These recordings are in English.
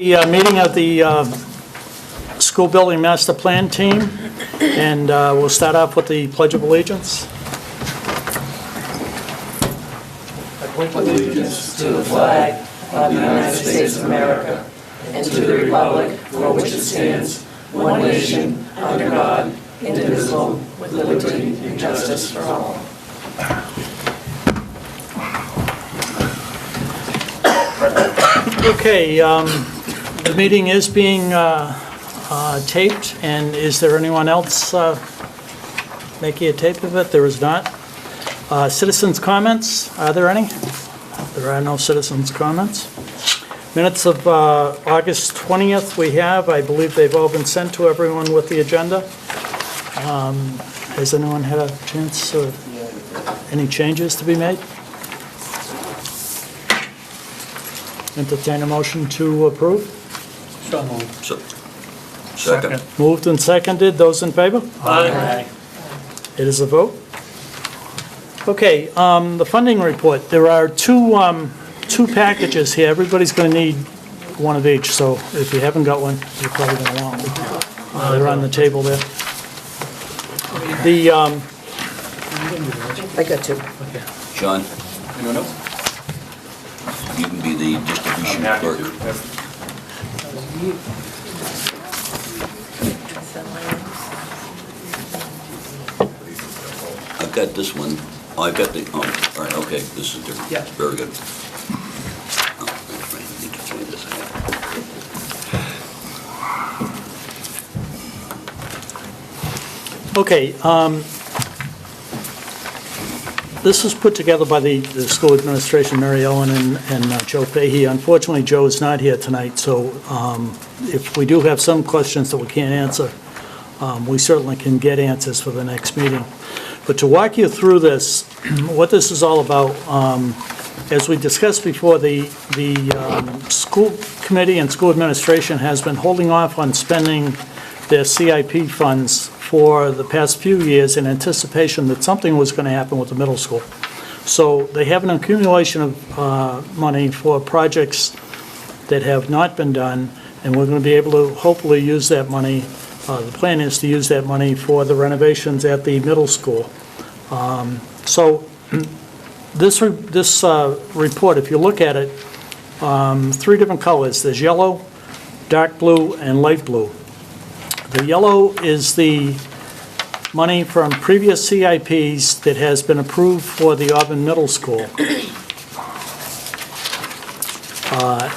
The meeting of the school building master plan team, and we'll start off with the Pledge of Allegiance. Allegiance to the flag of the United States of America and to the republic for which it stands, one nation, under God, indivisible, with liberty and justice for all. Okay, the meeting is being taped, and is there anyone else making a tape of it? There is not. Citizens' comments, are there any? There are no citizens' comments. Minutes of August 20th we have. I believe they've all been sent to everyone with the agenda. Has anyone had a chance, any changes to be made? Entertain a motion to approve. So moved. Second. Moved and seconded. Those in favor? Aye. It is a vote. Okay, the funding report. There are two packages here. Everybody's going to need one of each, so if you haven't got one, you're probably going to want one. They're on the table there. I got two. John? Anyone else? You can be the distribution clerk. I've got this one. Oh, I've got the, all right, okay, this is different. Yeah. Very good. Oh, that's right, I need to find this out. Okay, this was put together by the school administration, Mary Ellen and Joe Fahey. Unfortunately, Joe is not here tonight, so if we do have some questions that we can't answer, we certainly can get answers for the next meeting. But to walk you through this, what this is all about, as we discussed before, the school committee and school administration has been holding off on spending their CIP funds for the past few years in anticipation that something was going to happen with the middle school. So they have an accumulation of money for projects that have not been done, and we're going to be able to hopefully use that money. The plan is to use that money for the renovations at the middle school. So this report, if you look at it, three different colors. There's yellow, dark blue, and light blue. The yellow is the money from previous CIPs that has been approved for the Auburn Middle School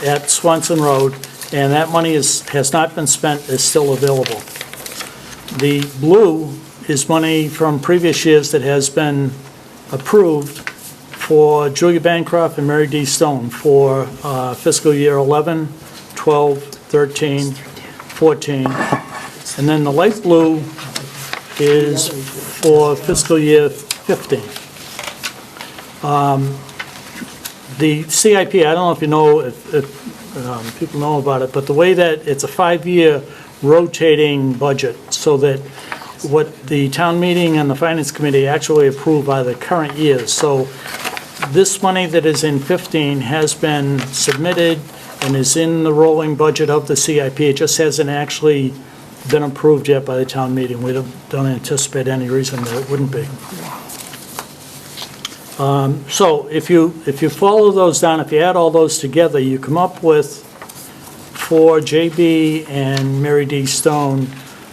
at Swanson Road, and that money has not been spent, is still available. The blue is money from previous years that has been approved for Julia Bancroft and Mary D. Stone for fiscal year 11, 12, 13, 14. And then the light blue is for fiscal year 15. The CIP, I don't know if you know, if people know about it, but the way that it's a 5-year rotating budget, so that what the town meeting and the finance committee actually approve are the current years. So this money that is in 15 has been submitted and is in the rolling budget of the CIP. It just hasn't actually been approved yet by the town meeting. We don't anticipate any reason that it wouldn't be. So if you follow those down, if you add all those together, you come up with, for JB and Mary D. Stone,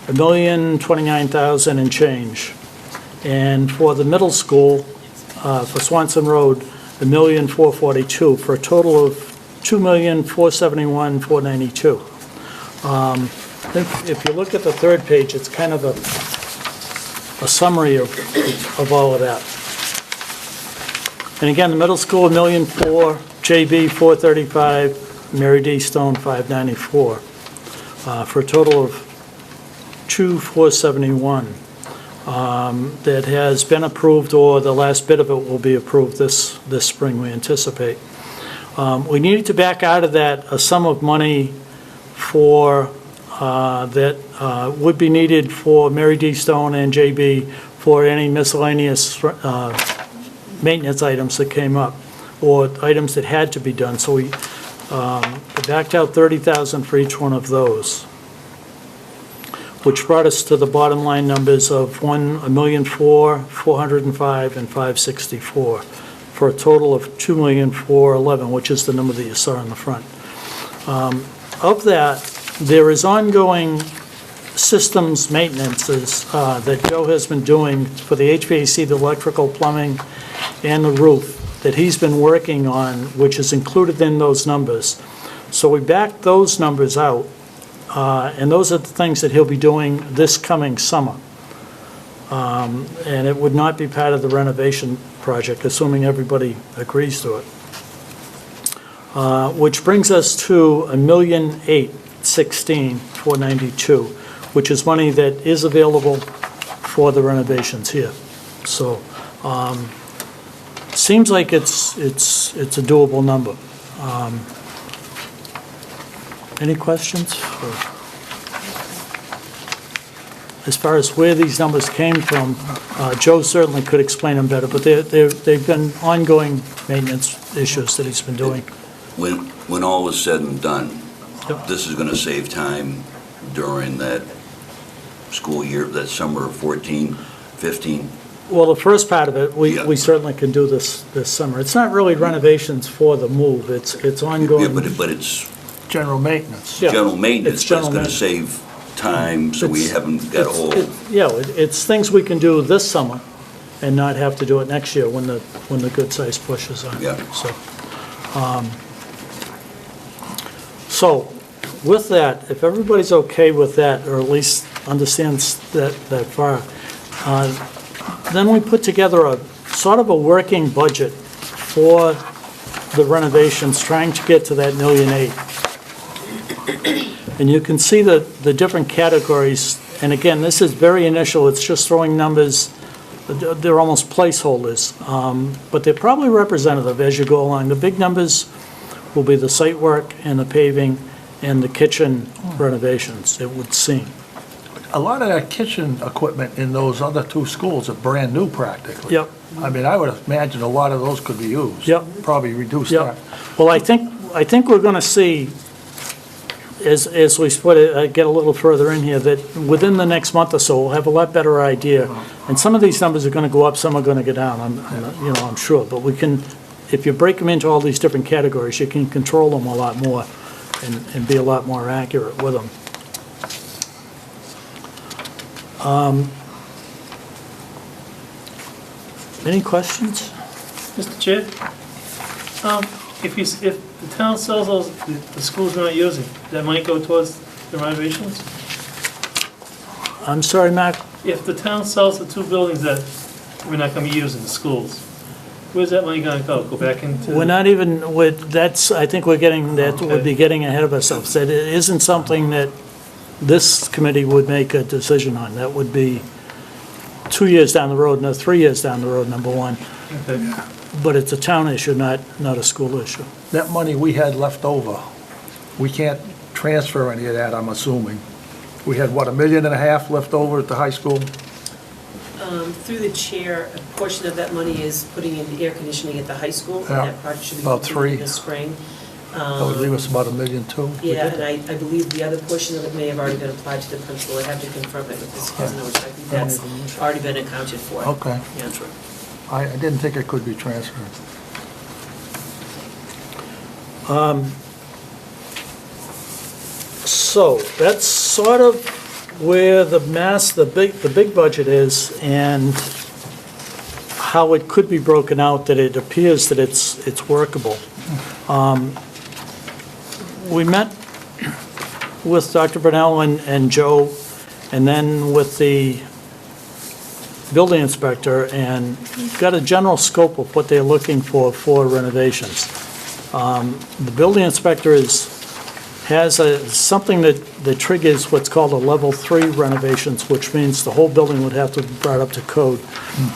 $1,029,000 and change. And for the middle school, for Swanson Road, $1,442,000, for a total of $2,471,492. If you look at the third page, it's kind of a summary of all of that. And again, the middle school, $1,004,000, JB, $435,000, Mary D. Stone, $594,000, for a total of $2,471,000 that has been approved, or the last bit of it will be approved this spring, we anticipate. We needed to back out of that a sum of money for that would be needed for Mary D. Stone and JB for any miscellaneous maintenance items that came up, or items that had to be done. So we We backed out 30,000 for each one of those, which brought us to the bottom line numbers of $1,004,405 and $564, for a total of $2,411,000, which is the number that you saw in the front. Of that, there is ongoing systems maintenances that Joe has been doing for the HVAC, the electrical, plumbing, and the roof that he's been working on, which is included in those numbers. So we backed those numbers out, and those are the things that he'll be doing this coming summer. And it would not be part of the renovation project, assuming everybody agrees to it. Which brings us to $1,816,492, which is money that is available for the renovations here. So, seems like it's a doable number. Any questions? As far as where these numbers came from, Joe certainly could explain them better, but they've been ongoing maintenance issues that he's been doing. When all is said and done, Yep. this is gonna save time during that school year, that summer of 14, 15. Well, the first part of it, Yeah. we certainly can do this summer. It's not really renovations for the move, it's Yeah, ongoing. but it's General maintenance. Yeah, general maintenance, it's but it's general gonna save time, so we It's- haven't got a whole, Yeah, it's things we can do this summer and not have to do it next year when the good size push is on. Yeah. So, with that, if everybody's okay with that, or at least understands that far, then we put together a sort of a working budget for the renovations, trying to get to that $1.8 million. And you can see the different categories, and again, this is very initial, it's just throwing numbers, they're almost placeholders, but they're probably representative as you go along. The big numbers will be the site work and the paving and the kitchen renovations, it would seem. A lot of that kitchen equipment in those other two schools are brand new practically. Yep. I mean, I would imagine a lot of those could be used. Yep. Probably reduce Yep. that. Well, I think we're going to see, as we split it, get a little further in here, that within the next month or so, we'll have a lot better idea. And some of these numbers are going to go up, some are going to go down, I'm sure. But we can, if you break them into all these different categories, you can control them a lot more and be a lot more accurate with them. Any questions? Mr. Chair, if the town sells those, the school's not using, that might go towards the renovations? I'm sorry, Mac, If the town sells the two buildings that we're not gonna be using, the schools, where's that money gonna go? Go back into? we're not even, I think we're getting, that would be getting ahead of ourselves. That it isn't something that this committee would make a decision on. That would be 2 years down the road, no, 3 years down the road, number one. Okay. But it's a town issue, not a school issue. That money we had left over, we can't transfer any of that, I'm assuming. We had, what, $1.5 million left over at the high school? Through the chair, a portion of that money is putting in the air conditioning at the high school. and Yeah. That part should be About completed in three. the spring. That would leave us about $1 million too. Yeah, and I believe the other portion of it may have already been applied to the principal. I have to confirm it with this, because I think that's already been accounted for. Okay. Yeah. I didn't think it could be transferred. So that's sort of where the big budget is and how it could be broken out, that it appears that it's workable. We met with Dr. Brunel and Joe, and then with the building inspector, and got a general scope of what they're looking for renovations. The building inspector has something that triggers what's called a level 3 renovations, which means the whole building would have to be brought up to code.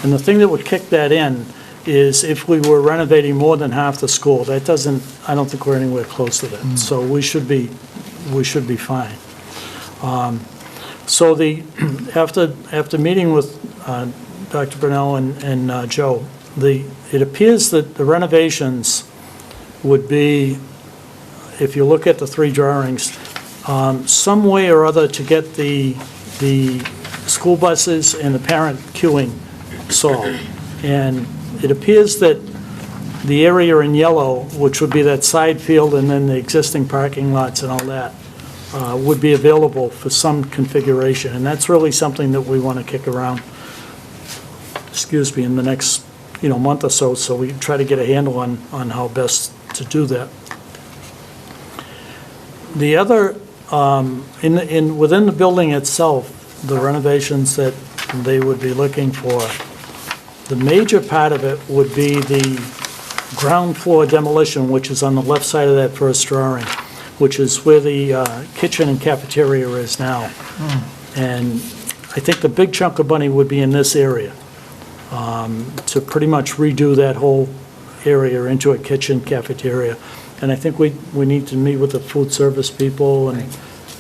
And the thing that would kick that in is if we were renovating more than half the school. That doesn't, I don't think we're anywhere close to that. So we should be fine. So after meeting with Dr. Brunel and Joe, it appears that the renovations would be if you look at the three drawings, some way or other to get the school buses and the parent queuing solved. And it appears that the area in yellow, which would be that side field and then the existing parking lots and all that, would be available for some configuration. And that's really something that we want to kick around, in the next, month or so we can try to get a handle on how best to do that. The other, within the building itself, the renovations that they would be looking for, the major part of it would be the ground floor demolition, which is on the left side of that first drawing, which is where the kitchen and cafeteria is now. And I think the big chunk of money would be in this area, to pretty much redo that whole area into a kitchen, cafeteria. And I think we need to meet with the food service people and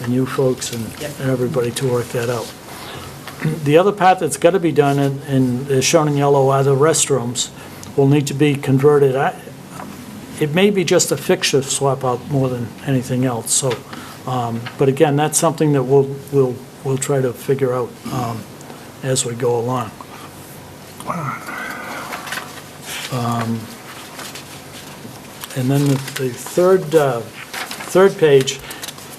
you folks and everybody to work that out. The other part that's got to be done, and is shown in yellow, are the restrooms. Will need to be converted. It may be just a fixture swap out more than anything else, so, but again, that's something that we'll try to figure out as we go along. And then the third page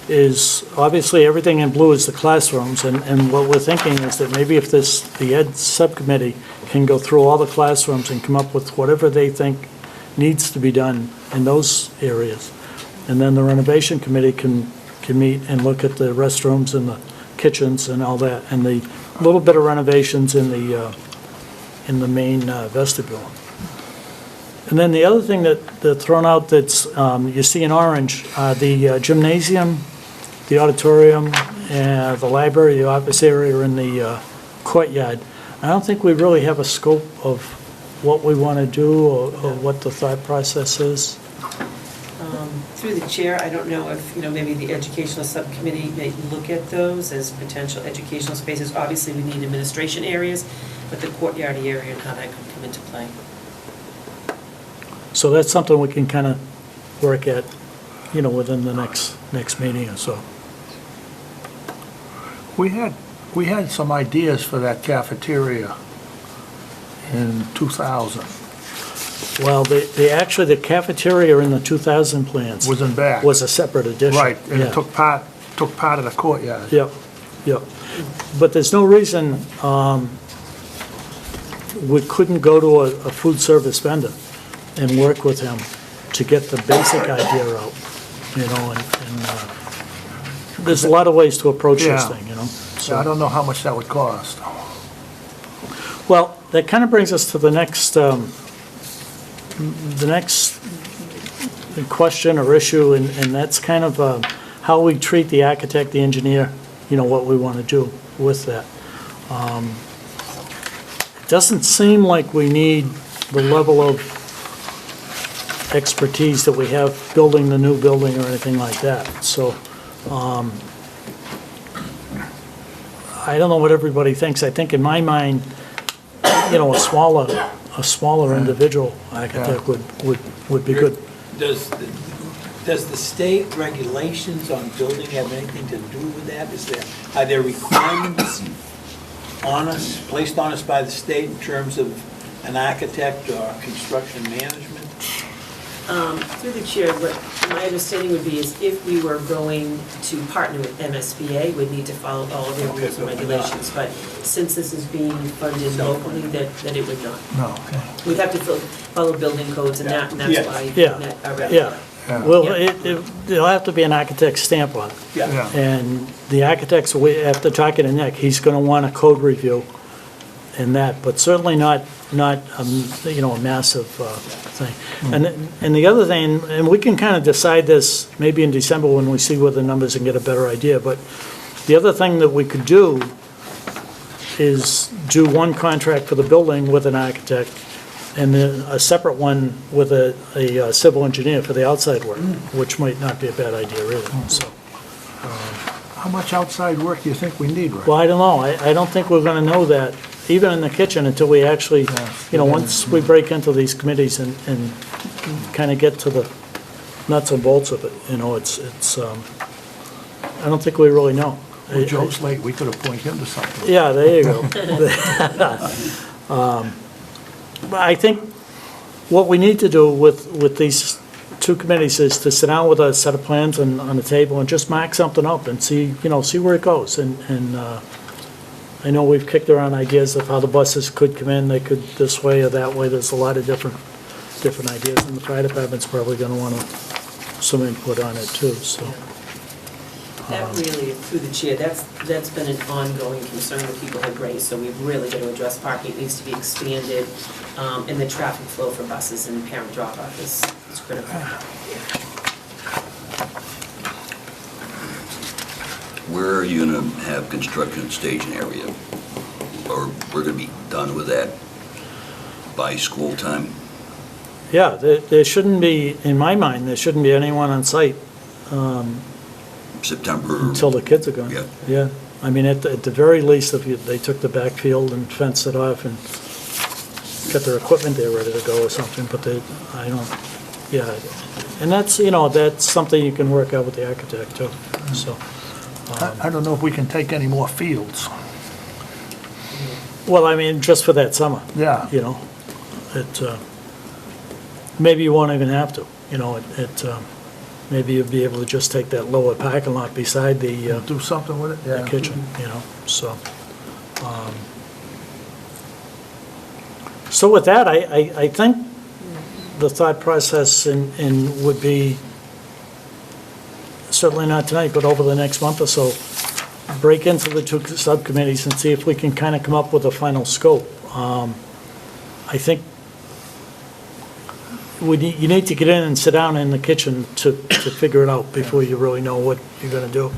is, obviously, everything in blue is the classrooms, and what we're thinking is that maybe if the Ed subcommittee can go through all the classrooms and come up with whatever they think needs to be done in those areas, and then the renovation committee can meet and look at the restrooms and the kitchens and all that, and the little bit of renovations in the main vestibule. And then the other thing that's thrown out that's, you see in orange, the gymnasium, the auditorium, the library, the office area, in the courtyard. I don't think we really have a scope of what we want to do or what the thought process is. Through the chair, I don't know if, maybe the educational subcommittee may look at those as potential educational spaces. Obviously, we need administration areas, but the courtyard area and how that could come into play. So that's something we can kind of work at, within the next meeting or so. We had some ideas for that cafeteria in 2000. Well, actually, the cafeteria in the 2000 plans Was in back. was a separate addition. Right, and Yeah. it took part of the courtyard. Yep, yep. But there's no reason we couldn't go to a food service vendor and work with him to get the basic idea out, and there's a lot of ways to approach this Yeah. thing, So I don't know how much that would cost. Well, that kind of brings us to the next question or issue, and that's kind of how we treat the architect, the engineer, what we want to do with that. It doesn't seem like we need the level of expertise that we have building the new building or anything like that. So, I don't know what everybody thinks. I think in my mind, a smaller individual architect would be good. Does the state regulations on building have anything to do with that? Are there requirements on us, placed on us by the state in terms of an architect or construction management? Through the chair, what my understanding would be is if we were going to partner with MSBA, we'd need to follow all of their rules and regulations. But since this is being funded locally, that it would not. No. We'd have to follow building codes and that's Yeah. why. Yeah, that- yeah. Yeah. Well, Yeah. there'll have to be an architect's stamp on it. Yeah. And the architects, after talking to Nick, he's going to want a code review in that, but certainly not a massive thing. And the other thing, and we can kind of decide this maybe in December when we see what the numbers and get a better idea, but the other thing that we could do is do one contract for the building with an architect and then a separate one with a civil engineer for the outside work, which might not be a bad idea either, so. How much outside work do you think we need, Rick? Well, I don't know. I don't think we're going to know that, even in the kitchen, until we actually, once we break into these committees and kind of get to nuts and bolts of it, I don't think we really know. Well, Joe's late, we could appoint him to something. Yeah, there you go. But I think what we need to do with these two committees is to sit down with a set of plans on the table and just mark something up and see where it goes. And I know we've kicked around ideas of how the buses could come in, they could this way or that way. There's a lot of different ideas, and the fire department's probably gonna want some input on it too, so. That really, through the chair, that's been an ongoing concern that people have raised, so we've really got to address parking. It needs to be expanded, and the traffic flow for buses and parent drop-off is critical. Where are you gonna have construction staging area? Or we're gonna be done with that by school time? Yeah, there shouldn't be, in my mind, there shouldn't be anyone on site September? until the kids are gone. Yeah. Yeah, I mean, at the very least, if they took the backfield and fenced it off and got their equipment there ready to go or something, but yeah. And that's something you can work out with the architect too, so. I don't know if we can take any more fields. Well, I mean, just for that summer. Yeah. Maybe you won't even have to, maybe you'll be able to just take that lower parking lot beside the Do something with it? the Yeah. kitchen, so. So with that, I think the thought process would be, certainly not tonight, but over the next month or so, break into the two subcommittees and see if we can kind of come up with a final scope. I think you need to get in and sit down in the kitchen to figure it out before you really know what you're going to do.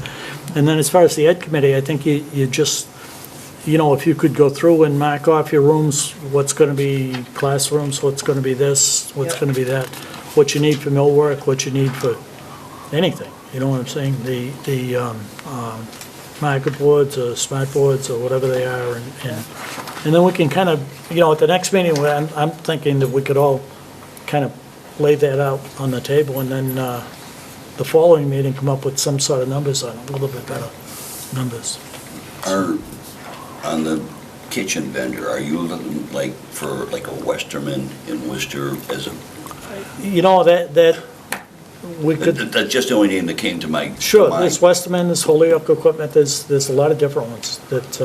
And then as far as the Ed Committee, I think you just, if you could go through and mark off your rooms, what's going to be classrooms, what's going to be this, what's going to be that, what you need for millwork, what you need for anything, you know what I'm saying? The market boards or smart boards or whatever they are, and then we can kind of, at the next meeting, I'm thinking that we could all kind of lay that out on the table, and then the following meeting come up with some sort of numbers on it, a little bit better numbers. On the kitchen vendor, are you looking for a Westerman in Worcester as a? That we could. That's just the only name that came to my Sure, mind. there's Westerman, there's Holyoke Equipment, there's a lot of different ones that,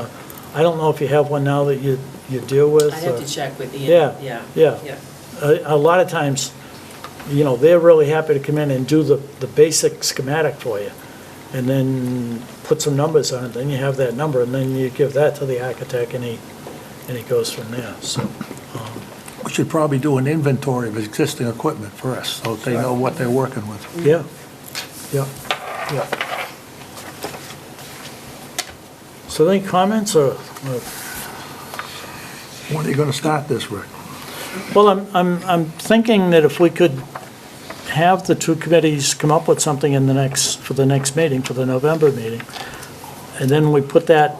I don't know if you have one now that you deal with. I have to check with Ian. Yeah. A lot of times, they're really happy to come in and do the basic schematic for you, and then put some numbers on it, then you have that number, and then you give that to the architect, and he goes from there, so. We should probably do an inventory of existing equipment first, so they know what they're working with. Yeah. Yeah. So any comments, or? When are you gonna start this, Rick? Well, I'm thinking that if we could have the two committees come up with something for the next meeting, for the November meeting, and then we put that,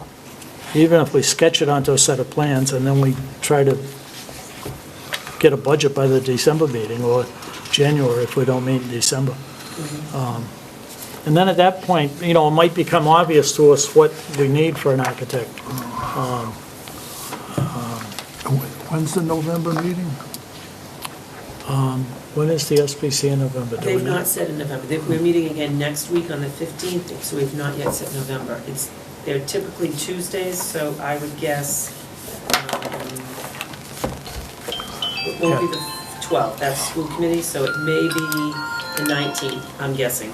even if we sketch it onto a set of plans, and then we try to get a budget by the December meeting, or January if we don't meet in December. And then at that point, it might become obvious to us what we need for an architect. When's the November meeting? When is the SBC in November? Do we They've know? not said in November. We're meeting again next week on the 15th, so we've not yet said November. They're typically Tuesdays, so I would guess, it won't be the 12th, that's school committee, so it may be the 19th, I'm guessing.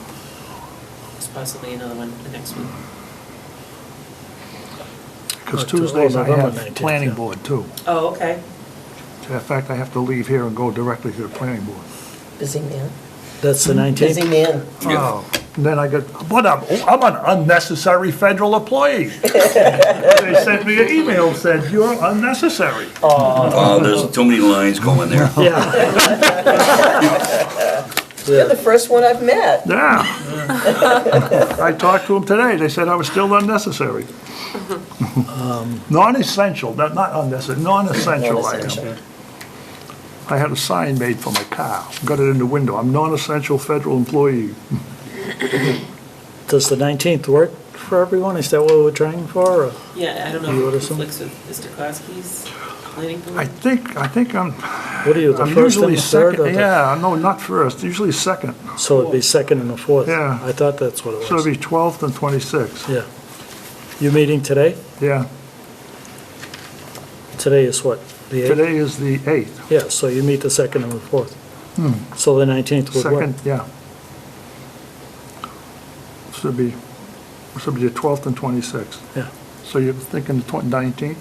There's possibly another one the next week. Because Oh, Tuesdays I November have 19th, planning yeah. board too. Oh, okay. In fact, I have to leave here and go directly to the planning board. Busy man. That's the 19th? Busy man. Oh, and then I get, but I'm an unnecessary federal employee. They sent me an email, said, you're unnecessary. Oh, there's too many lines going there. Yeah. You're the first one I've met. Yeah. I talked to them today, they said I was still unnecessary. Non-essential, not unnecessary, non-essential I am. Non-essential. I had a sign made for my car, got it in the window, I'm non-essential federal employee. Does the 19th work for everyone? Is that what we're trying for? Or- Yeah, I don't You know order if it some? conflicts with Mr. Koski's planning I board. think I'm, What are you, the I'm first and usually the third? second, or the- yeah, no, not first, usually second. So it'd be second and the fourth? Yeah. I thought that's what it So was. it'd be 12th and 26th, Yeah. You meeting today? yeah. Today is what? The 8th? Today is the 8th, Yeah, so you meet the second and the fourth. So the 19th would work. second, yeah. Should be the 12th and 26th. Yeah. So you're thinking the 19th?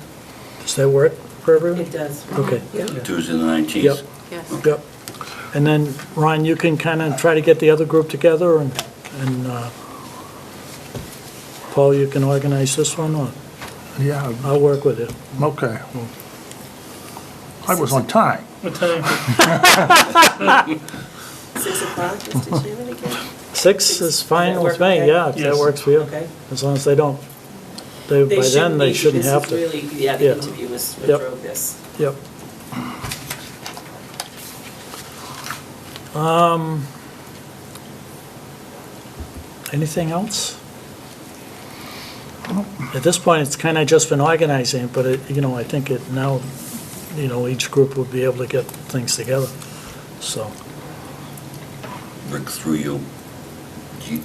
Does that work for everyone? It does. Okay. Tuesday the 19th? Yep. Yes. Yep. And then, Ron, you can kind of try to get the other group together and Paul, you can organize this one, or Yeah, I'll work with you. okay. I was on time. What time? 6 o'clock, Mr. Chairman, again? 6 is fine Does that with work me, okay? yeah, if that Yes. works for you. Okay. As long as they don't, by then, they shouldn't have to. This is really, yeah, Yeah. the interview was what Yep. drove this. Yep. Anything else? At this point, it's kind of just been organizing, but I think it now, each group would be able to get things together, so. Rick, through you,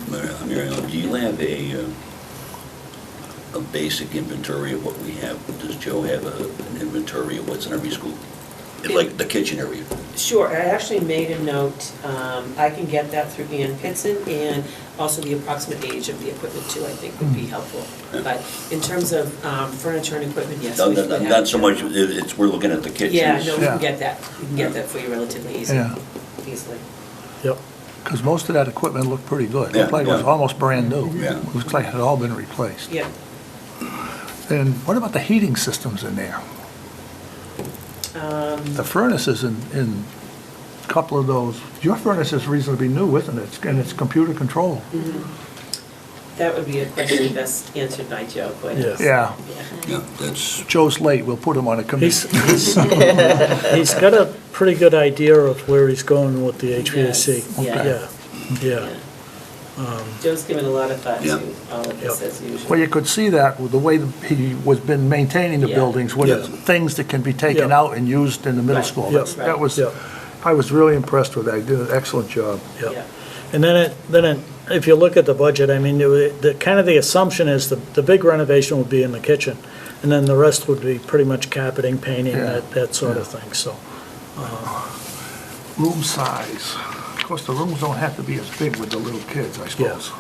Mary Ellen, do you have a basic inventory of what we have? Does Joe have an inventory of what's in every school? Like the kitchen area? Sure, I actually made a note, I can get that through Ann Pitson, and also the approximate age of the equipment too, I think would be helpful. But in terms of furniture and equipment, yes. No, we should have not so it. much, it's, we're looking at the kitchens. Yeah, no, we Yeah. can get that, we can get that for you relatively Yeah. easily. Yep. Because most of that equipment looked pretty good. Yeah, Looked like it was yeah. almost brand new. Yeah. Looks like it had all been replaced. Yeah. And what about the heating systems in there? The furnaces in a couple of those, your furnace is reasonably new, isn't it? And it's computer controlled. That would be a question best answered by Joe, quite honestly. Yeah. Yeah, that's, Joe's late, we'll put him on a He's, committee. he's got a pretty good idea of where he's going with the HVAC. Yes, Yeah, yeah. Joe's given a lot of thought Yeah. to all of this Yep. as usual. Well, you could see that with the way that he was been maintaining the Yeah. buildings, with Yeah. things that can be taken Yeah. out and used in the middle Right. school. Yeah. That was, Yeah. I was really impressed with that. He did an excellent job. Yeah. Yeah. And then if you look at the budget, I mean, the assumption is the big renovation would be in the kitchen, and then the rest would be pretty much carpeting, painting, Yeah. that sort of thing, so. Room size. Of course, the rooms don't have to be as big with the little kids, I suppose.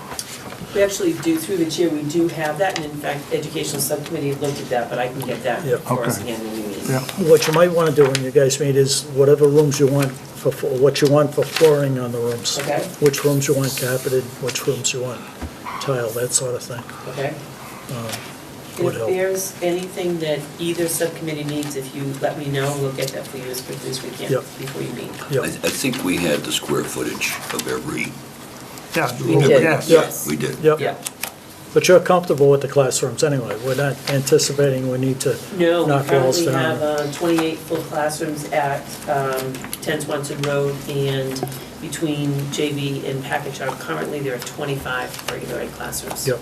We actually do, through the chair, we do have that, and in fact, educational subcommittee looked at that, but I can get that Yeah. for us Okay. again when we meet. Yeah. What you might want to do when you guys meet is whatever rooms you want what you want for flooring on the rooms. Okay. Which rooms you want carpeted, which rooms you want tile, that sort of thing. Okay? would If help. there's anything that either subcommittee needs, if you let me know, we'll get that for you as quickly as we can Yep. before you meet. Yep. I think we had the square footage of every, Yeah, We did. yes. Yes. we did. Yep. Yeah. But you're comfortable with the classrooms anyway. We're not anticipating we need to No, we knock walls currently down. have 28 full classrooms at 10 Swanson Road, and between JV and Package Shop, currently there are 25 regular ed classrooms. Yep,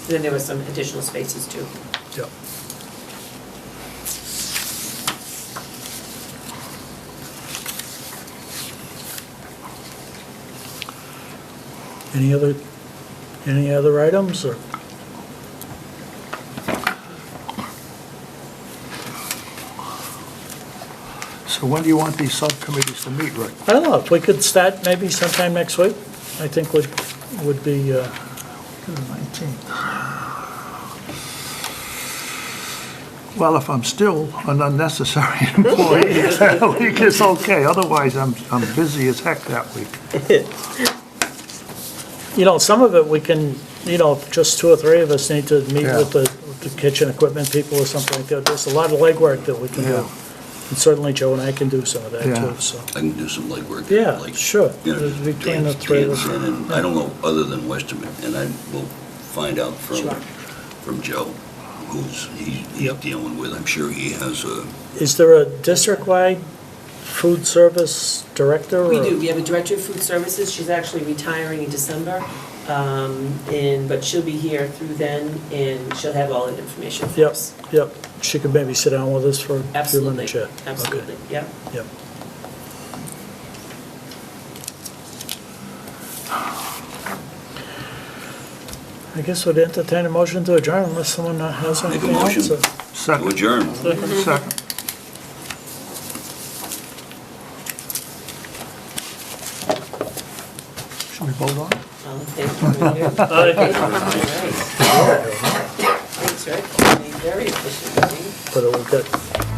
Then there were some additional spaces too. yep. Any other items, or? So when do you want these subcommittees to meet, Rick? I don't know, if we could start maybe sometime next week, I think would be, The 19th. Well, if I'm still an unnecessary employee, that week is okay. Otherwise, I'm busy as heck that week. some of it we can, if just two or three of us need to meet Yeah. with the kitchen equipment people or something like that. There's a lot of legwork that we can do. Yeah. And certainly Joe and I can do some of that Yeah. too, so. I can do some legwork. Yeah, like, sure. you know, Between the three of us. and I don't know, other than Westerman, and I will find out Sure. from Joe, he's Yep. dealing with. I'm sure he has a, Is there a district-wide food service director? We or- do, we have a director of food services, she's actually retiring in December, but she'll be here through then, and she'll have all the information for Yep, us. yep. She could maybe sit down with us for a few Absolutely, minutes, yeah. absolutely, yep. Okay, Yep. I guess we'd entertain a motion to adjourn unless someone has Make a anything else. motion. or- To Second, adjourn. second. Should we vote on it? Thank you, Mayor. Aye. All right. Thanks, Rick. Very efficient meeting. But we've got